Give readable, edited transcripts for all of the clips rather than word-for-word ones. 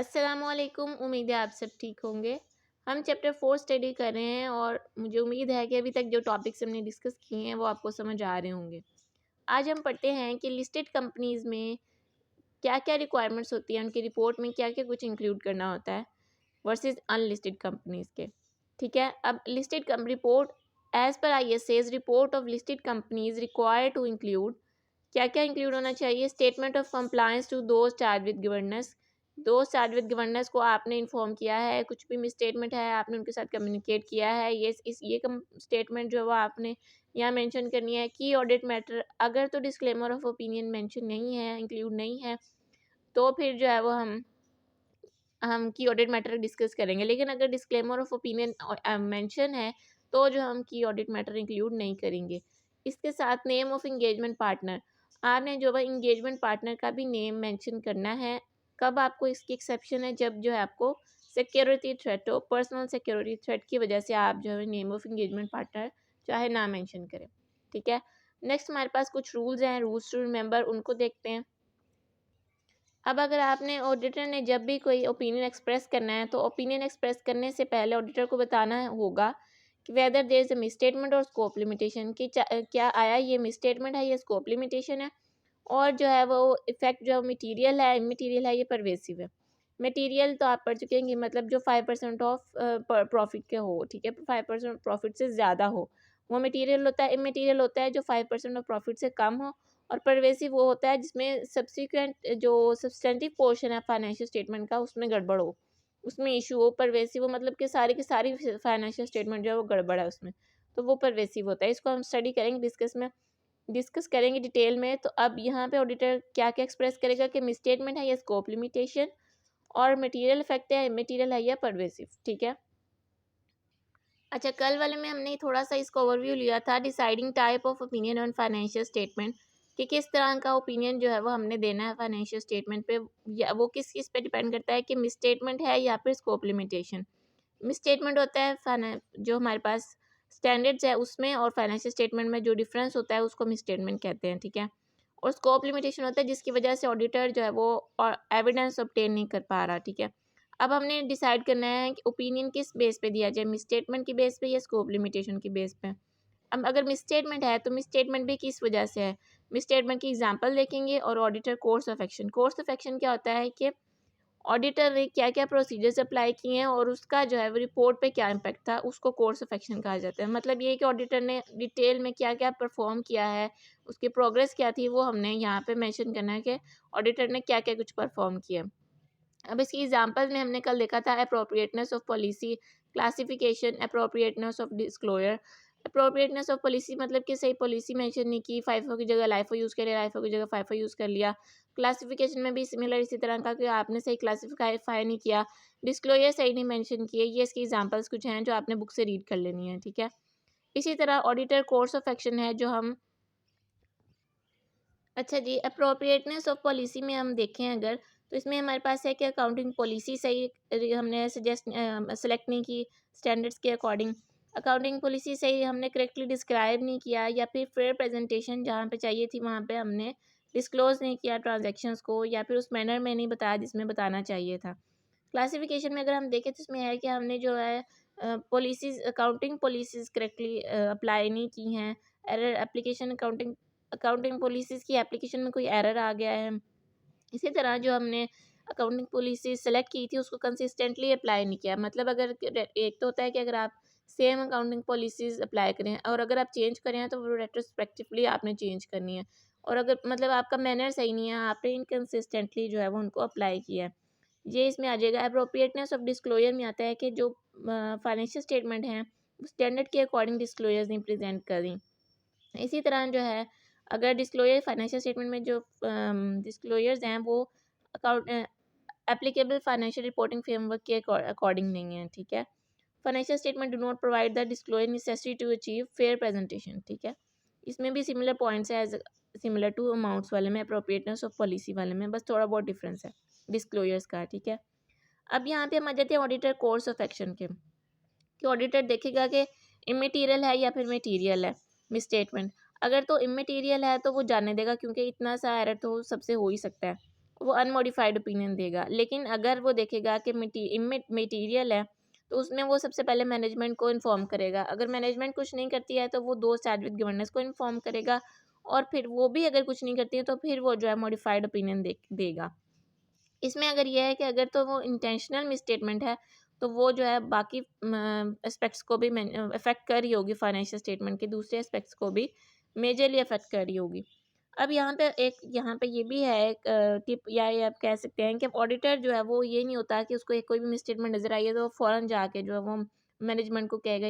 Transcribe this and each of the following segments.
अस्सलामुअलैकुम। उम्मीद है आप सब ठीक होंगे। हम चैप्टर 4 स्टडी कर रहे हैं और मुझे उम्मीद है कि अभी तक जो टॉपिक्स हमने डिस्कस किए हैं वो आपको समझ आ रहे होंगे। आज हम पढ़ते हैं कि लिस्टेड कंपनीज़ में क्या-क्या रिक्वायरमेंट्स होती हैं, उनकी रिपोर्ट में क्या-क्या कुछ इंक्लूड करना होता है वर्सेस अनलिस्टेड कंपनीज़ के। ठीक है, अब listed report as per ISA's report of listed companies required to include, क्या-क्या इंक्लूड होना चाहिए। Statement of compliance to those charge with governance, दो चार्ज विद गवर्नेंस को आपने इन्फॉर्म किया है, कुछ भी मिस स्टेटमेंट है आपने उनके साथ कम्युनिकेट किया है, ये कम स्टेटमेंट जो है वो आपने यहाँ मेंशन करनी है। की ऑडिट मैटर, अगर तो डिस्क्लेमर ऑफ ओपिनियन मेंशन नहीं है, इंक्लूड नहीं है, तो फिर जो है वो हम की ऑडिट मैटर डिस्कस करेंगे। लेकिन अगर डिस्क्लेमर ऑफ ओपिनियन मेंशन है तो जो हम की ऑडिट मैटर इंक्लूड नहीं करेंगे। इसके साथ नेम ऑफ इंगेजमेंट पार्टनर, आपने जो है इंगेजमेंट पार्टनर का भी नेम मेंशन करना है। कब आपको इसकी एक्सेप्शन है, जब जो है आपको सिक्योरिटी थ्रेट हो, पर्सनल सिक्योरिटी थ्रेट की वजह से आप जो है नेम ऑफ इंगेजमेंट पार्टनर चाहे ना मेंशन करें। ठीक है, नेक्स्ट हमारे पास कुछ रूल्स हैं, रूल्स टू रिमेंबर, उनको देखते हैं। अब अगर आपने ऑडिटर ने जब भी कोई ओपिनियन एक्सप्रेस करना है तो ओपिनियन एक्सप्रेस करने से पहले ऑडिटर को बताना होगा कि whether there is a misstatement और स्कोप लिमिटेशन, कि क्या आया ये मिसस्टेटमेंट है, ये स्कोप लिमिटेशन है, और जो है वो इफेक्ट जो मटेरियल है, इमटेरियल है, ये परवेसिव है। मटेरियल तो आप पढ़ चुके हैं कि मतलब जो 5% ऑफ प्रॉफिट के हो, ठीक है, 5% प्रॉफिट से ज़्यादा हो वो मटेरियल होता है। इमटेरियल होता है जो 5% ऑफ प्रॉफिट से कम हो, और परवेसिव वो होता है जिसमें सब्सिक्वेंट जो सब्सटेंटिव पोर्शन है फाइनेंशियल स्टेटमेंट का उसमें गड़बड़ हो, उसमें इशू हो। परवेसिव वो मतलब कि सारी की सारी फाइनेंशियल स्टेटमेंट जो है वो गड़बड़ है उसमें, तो वो परवेसिव होता है। इसको हम स्टडी करेंगे, डिस्कस करेंगे डिटेल में। तो अब यहाँ पे ऑडिटर क्या क्या एक्सप्रेस करेगा कि मिसस्टेटमेंट है या स्कोप लिमिटेशन, और मटेरियल इफेक्ट है, मटेरियल है या परवेसिव। ठीक है, अच्छा, कल वाले में हमने थोड़ा सा इसका ओवरव्यू लिया था, deciding type of opinion on financial statement, कि किस तरह का ओपिनियन जो है वो हमने देना है फाइनेंशियल स्टेटमेंट पे, या वो किस किस पे डिपेंड करता है कि मिसस्टेटमेंट है या फिर स्कोप लिमिटेशन। मिसस्टेटमेंट होता है जो हमारे पास स्टैंडर्ड्स है उसमें, और फाइनेंशियल स्टेटमेंट में जो डिफरेंस होता है उसको मिसस्टेटमेंट कहते हैं। ठीक है, और स्कोप लिमिटेशन होता है जिसकी वजह से ऑडिटर जो है वो और एविडेंस ऑब्टेन नहीं कर पा रहा। ठीक है, अब हमने डिसाइड करना है कि ओपिनियन किस बेस पे दिया जाए, मिसस्टेटमेंट की बेस पे या स्कोप लिमिटेशन की बेस पे। अब अगर मिसस्टेटमेंट है तो मिसस्टेटमेंट भी किस वजह से है, मिसस्टेटमेंट की एग्जांपल देखेंगे, और auditor course of action. Course of action क्या होता है कि ऑडिटर ने क्या क्या प्रोसीजर्स अप्लाई किए हैं और उसका जो है वो रिपोर्ट पे क्या इम्पैक्ट था, उसको कोर्स ऑफ एक्शन कहा जाता है। मतलब ये कि ऑडिटर ने डिटेल में क्या क्या परफॉर्म किया है, उसकी प्रोग्रेस क्या थी, वो हमने यहाँ पे मेंशन करना है कि ऑडिटर ने क्या क्या कुछ परफॉर्म किया। अब इसकी एग्जांपल में हमने कल देखा था appropriateness of policy, classification, appropriateness of disclosure. Appropriateness of policy मतलब कि सही पॉलिसी मेंशन नहीं की, फाइफो की जगह लाइफो यूज़ करे, लाइफो की जगह फाइफो यूज़ कर लिया। क्लासिफिकेशन में भी सिमिलर इसी तरह का कि आपने सही क्लासिफाई नहीं किया, डिस्क्लोजर सही नहीं मेंशन किए। ये इसकी एग्जांपल्स कुछ हैं जो आपने बुक से रीड कर लेनी है। ठीक है, इसी तरह ऑडिटर कोर्स ऑफ एक्शन है जो हम, अच्छा जी, अप्रोप्रिएटनेस ऑफ पॉलिसी में हम देखें अगर, तो इसमें हमारे पास है कि अकाउंटिंग पॉलिसी सही हमने सेलेक्ट नहीं की स्टैंडर्ड्स के अकॉर्डिंग, अकाउंटिंग पॉलिसी सही हमने करेक्टली डिस्क्राइब नहीं किया, या फिर फेयर प्रेजेंटेशन जहाँ पे चाहिए थी वहाँ पे हमने डिस्क्लोज नहीं किया ट्रांजैक्शंस को, या फिर उस मैनर में नहीं बताया जिसमें बताना चाहिए था। क्लासिफिकेशन में अगर हम देखें तो इसमें है कि हमने जो है policies, accounting policies correctly apply नहीं की हैं। एरर एप्लीकेशन, अकाउंटिंग पॉलिसीज़ की एप्लीकेशन में कोई एरर आ गया है। इसी तरह जो हमने अकाउंटिंग पॉलिसी सेलेक्ट की थी उसको कंसिस्टेंटली अप्लाई नहीं किया। मतलब अगर एक तो होता है कि अगर आप सेम अकाउंटिंग पॉलिसीज़ अप्लाई करें, और अगर आप चेंज करें हैं तो वो रेट्रोस्पेक्टिवली आपने चेंज करनी है, और अगर मतलब आपका मैनर सही नहीं है, आपने इनकंसिस्टेंटली जो है वो उनको अप्लाई किया है, ये इसमें आ जाएगा। अप्रोप्रिएटनेस ऑफ डिस्क्लोजर में आता है कि जो फाइनेंशियल स्टेटमेंट हैं स्टैंडर्ड के अकॉर्डिंग डिस्क्लोजर्स नहीं प्रेजेंट करी। इसी तरह जो है अगर डिस्क्लोजर फाइनेंशियल स्टेटमेंट में जो डिस्क्लोजर्स हैं वो account applicable financial reporting framework के अकॉर्डिंग नहीं है। ठीक है, financial statement do not provide the disclosure necessary to achieve fair presentation. ठीक है, इसमें भी सिमिलर पॉइंट्स है एज सिमिलर टू अमाउंट्स वाले में, अप्रोप्रिएटनेस ऑफ पॉलिसी वाले में, बस थोड़ा बहुत डिफरेंस है डिस्क्लोजर्स का। ठीक है, अब यहाँ पे हम आ जाते हैं ऑडिटर कोर्स ऑफ एक्शन के, कि ऑडिटर देखेगा कि इमटेरियल है या फिर मटेरियल है मिसस्टेटमेंट। अगर तो इमटेरियल है तो वो जाने देगा, क्योंकि इतना सा एरर तो सबसे हो ही सकता है, वो अनमोडिफाइड ओपिनियन देगा। लेकिन अगर वो देखेगा कि मटीरियल है, तो उसमें वो सबसे पहले मैनेजमेंट को इन्फॉर्म करेगा। अगर मैनेजमेंट कुछ नहीं करती है तो वो दो स्टार्ट विद गवर्नेंस को इन्फॉर्म करेगा, और फिर वो भी अगर कुछ नहीं करती है तो फिर वो जो है मॉडिफाइड ओपिनियन देगा। इसमें अगर ये है कि अगर तो वो इंटेंशनल मिसस्टेटमेंट है, तो वो जो है बाकी एस्पेक्ट्स को भी अफेक्ट कर रही होगी, फाइनेंशियल स्टेटमेंट के दूसरे एस्पेक्ट्स को भी मेजरली अफेक्ट कर रही होगी। अब यहाँ पे ये भी है एक टिप, या ये आप कह सकते हैं कि ऑडिटर जो है वो ये नहीं होता कि उसको एक कोई भी मिसस्टेटमेंट नज़र आई है तो फ़ौरन जाके जो है वो मैनेजमेंट को कहेगा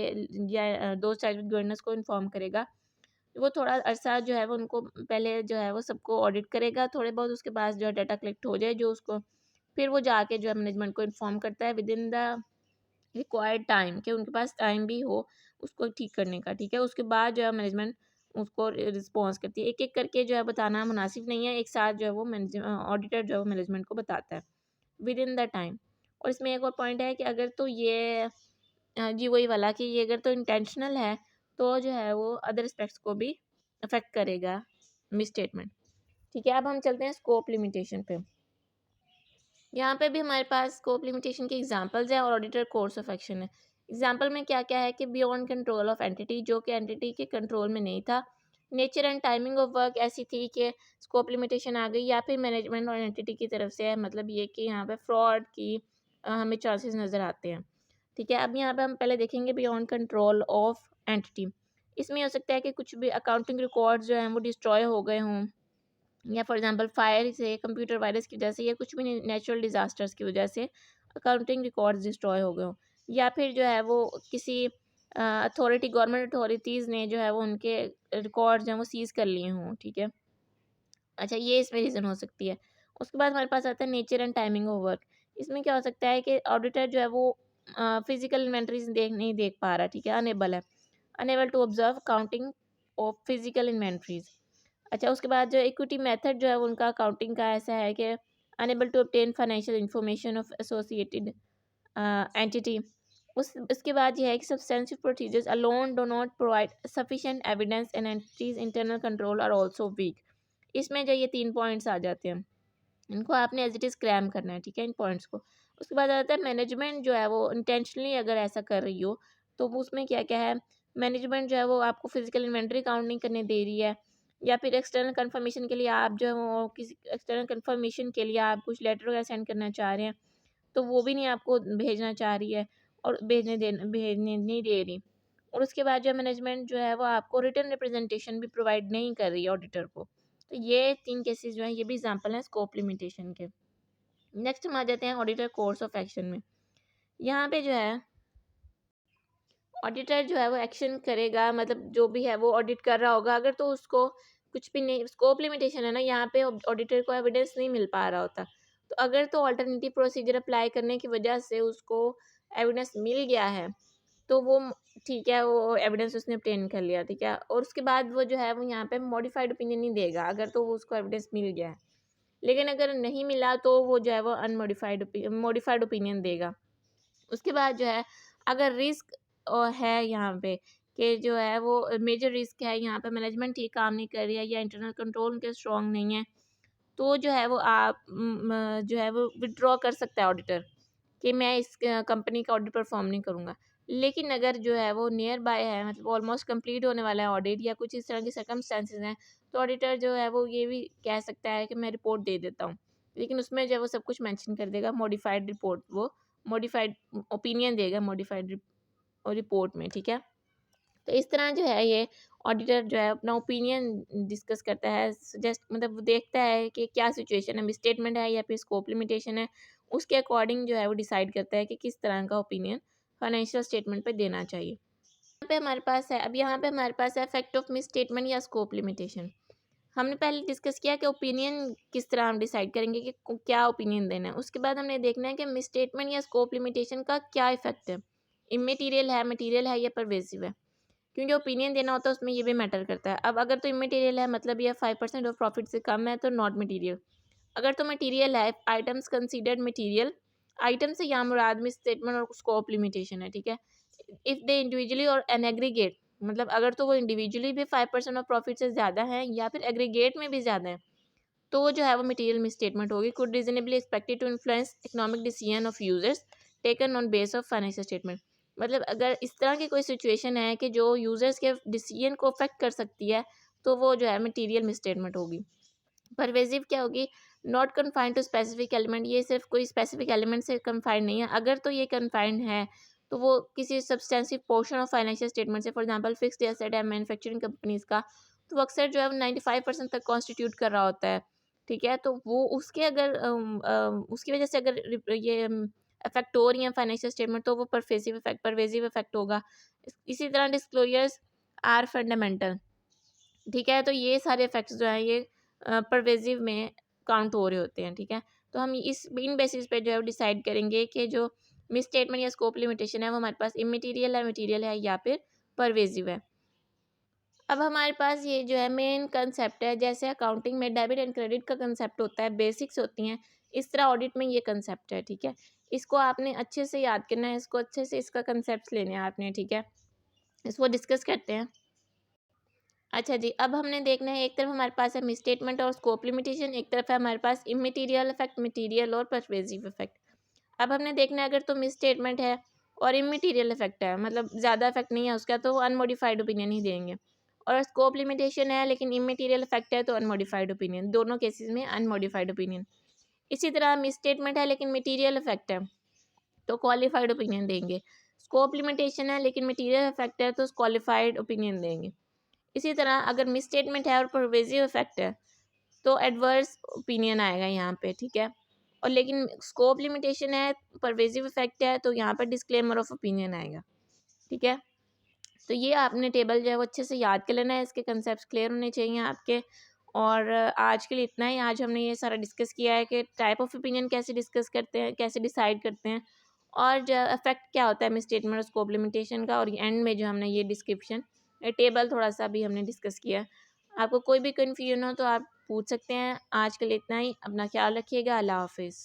या दो साइड गवर्नेंस को इन्फॉर्म करेगा। वो थोड़ा अरसा जो है वो उनको पहले जो है वो सबको ऑडिट करेगा थोड़े बहुत, उसके बाद जो है डाटा कलेक्ट हो जाए जो उसको, फिर वो जाके जो है मैनेजमेंट को इन्फॉर्म करता है with in the required time, कि उनके पास टाइम भी हो उसको ठीक करने का, ठीक है। उसके बाद जो है मैनेजमेंट उसको रिस्पॉन्स करती है। एक एक करके जो है बताना मुनासिब नहीं है, एक साथ जो है वो ऑडिटर जो है वो मैनेजमेंट को बताता है विद इन द टाइम। और इसमें एक और पॉइंट है कि अगर तो ये जी वही वाला कि ये अगर तो इंटेंशनल है तो जो है वो अदर एस्पेक्ट्स को भी अफेक्ट करेगा मिसस्टेटमेंट, ठीक है। अब हम चलते हैं स्कोप लिमिटेशन पे। यहाँ पे भी हमारे पास स्कोप लिमिटेशन के एग्जांपल्स हैं और ऑडिटर कोर्स ऑफ एक्शन है। एग्जांपल में क्या क्या है कि बियॉन्ड कंट्रोल ऑफ एंटिटी, जो कि एंटिटी के कंट्रोल में नहीं था। Nature and timing of work ऐसी थी कि स्कोप लिमिटेशन आ गई, या फिर मैनेजमेंट और एंटिटी की तरफ से है, मतलब ये कि यहाँ पे फ्रॉड की हमें चांसेस नज़र आते हैं, ठीक है। अब यहाँ पे हम पहले देखेंगे बियॉन्ड कंट्रोल ऑफ एंटिटी। इसमें हो सकता है कि कुछ भी अकाउंटिंग रिकॉर्ड्स जो हैं वो डिस्ट्रॉय हो गए हों, या फॉर एग्जांपल फायर से, कंप्यूटर वायरस की वजह से, या कुछ भी नेचुरल डिज़ास्टर्स की वजह से अकाउंटिंग रिकॉर्ड्स डिस्ट्रॉय हो गए हों, या फिर जो है वो किसी अथॉरिटी गवर्नमेंट अथॉरिटीज़ ने जो है वो उनके रिकॉर्ड्स हैं वो सीज़ कर लिए हों, ठीक है। अच्छा, ये इसमें रीज़न हो सकती है। उसके बाद हमारे पास आता है nature and timing of work. इसमें क्या हो सकता है कि ऑडिटर जो है वो फिजिकल इन्वेंटरीज नहीं देख पा रहा, ठीक है, अनेबल है, unable to observe counting of physical inventories. अच्छा, उसके बाद जो इक्विटी मेथड जो है उनका अकाउंटिंग का ऐसा है कि unable to obtain financial information of associated entity. उसके बाद ये है कि substantial procedures alone do not provide sufficient evidence and entity's internal control are also weak. इसमें जो ये 3 पॉइंट्स आ जाते हैं, इनको आपने एज इट इज़ क्रैम करना है, ठीक है, इन पॉइंट्स को। उसके बाद आता है मैनेजमेंट जो है वो इंटेंशनली अगर ऐसा कर रही हो, तो वो उसमें क्या क्या है, मैनेजमेंट जो है वो आपको फिजिकल इन्वेंट्री काउंट नहीं करने दे रही है, या फिर एक्सटर्नल कंफर्मेशन के लिए आप जो है वो किसी एक्सटर्नल कंफर्मेशन के लिए आप कुछ लेटर वगैरह सेंड करना चाह रहे हैं, तो वो भी नहीं आपको भेजना चाह रही है, और भेजने नहीं दे रही। और उसके बाद जो मैनेजमेंट जो है वो आपको रिटर्न रिप्रेजेंटेशन भी प्रोवाइड नहीं कर रही है ऑडिटर को। तो ये 3 केसेस जो हैं ये भी एग्जांपल हैं स्कोप लिमिटेशन के। नेक्स्ट हम आ जाते हैं ऑडिटर कोर्स ऑफ एक्शन में। यहाँ पे जो है ऑडिटर जो है वो एक्शन करेगा, मतलब जो भी है वो ऑडिट कर रहा होगा, अगर तो उसको कुछ भी नहीं, स्कोप लिमिटेशन है ना, यहाँ पे ऑडिटर को एविडेंस नहीं मिल पा रहा होता, तो अगर तो अल्टरनेटिव प्रोसीजर अप्लाई करने की वजह से उसको एविडेंस मिल गया है, तो वो ठीक है, वो एविडेंस उसने obtain कर लिया, ठीक है। और उसके बाद वो जो है वो यहाँ पे मॉडिफाइड ओपिनियन नहीं देगा अगर तो वो उसको एविडेंस मिल गया है। लेकिन अगर नहीं मिला तो वो जो है वो मॉडिफाइड ओपिनियन देगा। उसके बाद जो है अगर रिस्क है यहाँ पे, कि जो है वो मेजर रिस्क है, यहाँ पे मैनेजमेंट ठीक काम नहीं कर रही है या इंटरनल कंट्रोल उनके स्ट्रॉन्ग नहीं है, तो जो है वो आप जो है वो विड्रॉ कर सकता है ऑडिटर, कि मैं इस कंपनी का ऑडिट परफॉर्म नहीं करूँगा। लेकिन अगर जो है वो नियर बाय है, मतलब ऑलमोस्ट कंप्लीट होने वाला है ऑडिट, या कुछ इस तरह की सर्कमस्टेंसेस हैं, तो ऑडिटर जो है वो ये भी कह सकता है कि मैं रिपोर्ट दे देता हूँ। लेकिन उसमें जो है वो सब कुछ मेंशन कर देगा, मॉडिफाइड रिपोर्ट, वो मॉडिफाइड ओपिनियन देगा मॉडिफाइड रिपोर्ट में, ठीक है। तो इस तरह जो है ये ऑडिटर जो है अपना ओपिनियन डिस्कस करता है, जस्ट मतलब वो देखता है कि क्या सिचुएशन है, मिसस्टेटमेंट है या फिर स्कोप लिमिटेशन है, उसके अकॉर्डिंग जो है वो डिसाइड करता है कि किस तरह का ओपिनियन फाइनेंशियल स्टेटमेंट पे देना चाहिए। यहाँ पे हमारे पास है, अब यहाँ पे हमारे पास है फैक्ट ऑफ मिसस्टेटमेंट या स्कोप लिमिटेशन। हमने पहले डिस्कस किया कि ओपिनियन किस तरह हम डिसाइड करेंगे कि क्या ओपिनियन देना है। उसके बाद हमने देखना है कि मिसस्टेटमेंट या स्कोप लिमिटेशन का क्या इफेक्ट है, इमेटीरियल है या परवेसिव है, क्योंकि ओपिनियन देना होता है उसमें ये भी मैटर करता है। अब अगर तो इमेटीरियल है, मतलब ये 5% ऑफ प्रॉफिट से कम है, तो नॉट मटीरियल। अगर तो मटीरियल है, आइटम्स कंसीडर्ड मटीरियल, आइटम से यहाँ मुराद में स्टेटमेंट और स्कोप लिमिटेशन है, ठीक है। इफ़ दे इंडिविजुअली और एन एग्रीगेट, मतलब अगर तो वो इंडिविजुअली भी 5% ऑफ प्रॉफिट से ज़्यादा है या फिर एग्रीगेट में भी ज़्यादा है, तो वो जो है वो मटेरियल मिसस्टेटमेंट होगी। Could reasonably expected to influence economic decision of users taken on base of financial statement. मतलब अगर इस तरह की कोई सिचुएशन है कि जो यूजर्स के डिसीजन को अफेक्ट कर सकती है, तो वो जो है मटेरियल मिसस्टेटमेंट होगी। परवेजिव क्या होगी? Not confined to specific element, ये सिर्फ कोई स्पेसिफिक एलिमेंट से कन्फाइंड नहीं है। अगर तो ये कन्फाइंड है तो वो किसी substantive portion of financial statement से, फॉर एग्जांपल फिक्स्ड एसेट है मैन्युफैक्चरिंग कंपनीज का, तो वो अक्सर जो है 95% तक कॉन्स्टिट्यूट कर रहा होता है। ठीक है, तो वो उसके अगर उसकी वजह से अगर ये अफेक्ट हो रही है फाइनेंशियल स्टेटमेंट, तो वो परवेजिव इफेक्ट होगा। इसी तरह डिस्क्लोजर्स आर फंडामेंटल। ठीक है, तो ये सारे इफेक्ट्स जो हैं ये परवेजिव में काउंट हो रहे होते हैं। ठीक है, तो हम इन बेसिस पे जो है डिसाइड करेंगे कि जो मिस स्टेटमेंट या स्कोप लिमिटेशन है वो हमारे पास इमटेरियल है, मटेरियल है या फिर परवेजिव है। अब हमारे पास ये जो है मेन कंसेप्ट है, जैसे अकाउंटिंग में डेबिट एंड क्रेडिट का कंसेप्ट होता है, बेसिक्स होती हैं, इस तरह ऑडिट में ये कंसेप्ट है। ठीक है, इसको आपने अच्छे से याद करना है, इसको अच्छे से इसका कंसेप्ट लेने हैं आपने। ठीक है, इसको डिस्कस करते हैं। अच्छा जी, अब हमने देखना है, एक तरफ हमारे पास है मिसस्टेटमेंट और स्कोप लिमिटेशन, एक तरफ है हमारे पास इमटेरियल इफेक्ट, मटेरियल और परवेजिव इफेक्ट। अब हमने देखना है, अगर तो मिसस्टेटमेंट है और इमटेरियल इफेक्ट है, मतलब ज़्यादा इफेक्ट नहीं है उसका, तो वो अनमोडिफाइड ओपिनियन ही देंगे। और स्कोप लिमिटेशन है लेकिन इमटेरियल इफेक्ट है तो अनमोडिफाइड ओपिनियन, दोनों केसेस में अनमोडिफाइड ओपिनियन। इसी तरह मिसस्टेटमेंट है लेकिन मटेरियल इफेक्ट है तो क्वालिफाइड ओपिनियन देंगे। स्कोप लिमिटेशन है लेकिन मटेरियल इफेक्ट है तो क्वालिफाइड ओपिनियन देंगे। इसी तरह अगर मिसस्टेटमेंट है और परवेजिव इफेक्ट है तो एडवर्स ओपिनियन आएगा यहाँ पे। ठीक है, और लेकिन स्कोप लिमिटेशन है, परवेजिव इफेक्ट है, तो यहाँ पर डिस्क्लेमर ऑफ ओपिनियन आएगा। ठीक है, तो ये आपने टेबल जो है वो अच्छे से याद कर लेना है, इसके कंसेप्ट क्लियर होने चाहिए आपके। और आज के लिए इतना ही। आज हमने ये सारा डिस्कस किया है कि टाइप ऑफ ओपिनियन कैसे डिस्कस करते हैं, कैसे डिसाइड करते हैं, और जो इफेक्ट क्या होता है मिसस्टेटमेंट और स्कोप लिमिटेशन का, और एंड में जो हमने ये डिस्क्रिप्शन टेबल थोड़ा सा भी हमने डिस्कस किया। आपको कोई भी कन्फ्यूजन हो तो आप पूछ सकते हैं। आज के लिए इतना ही। अपना ख्याल रखिएगा। अल्लाह हाफिज़।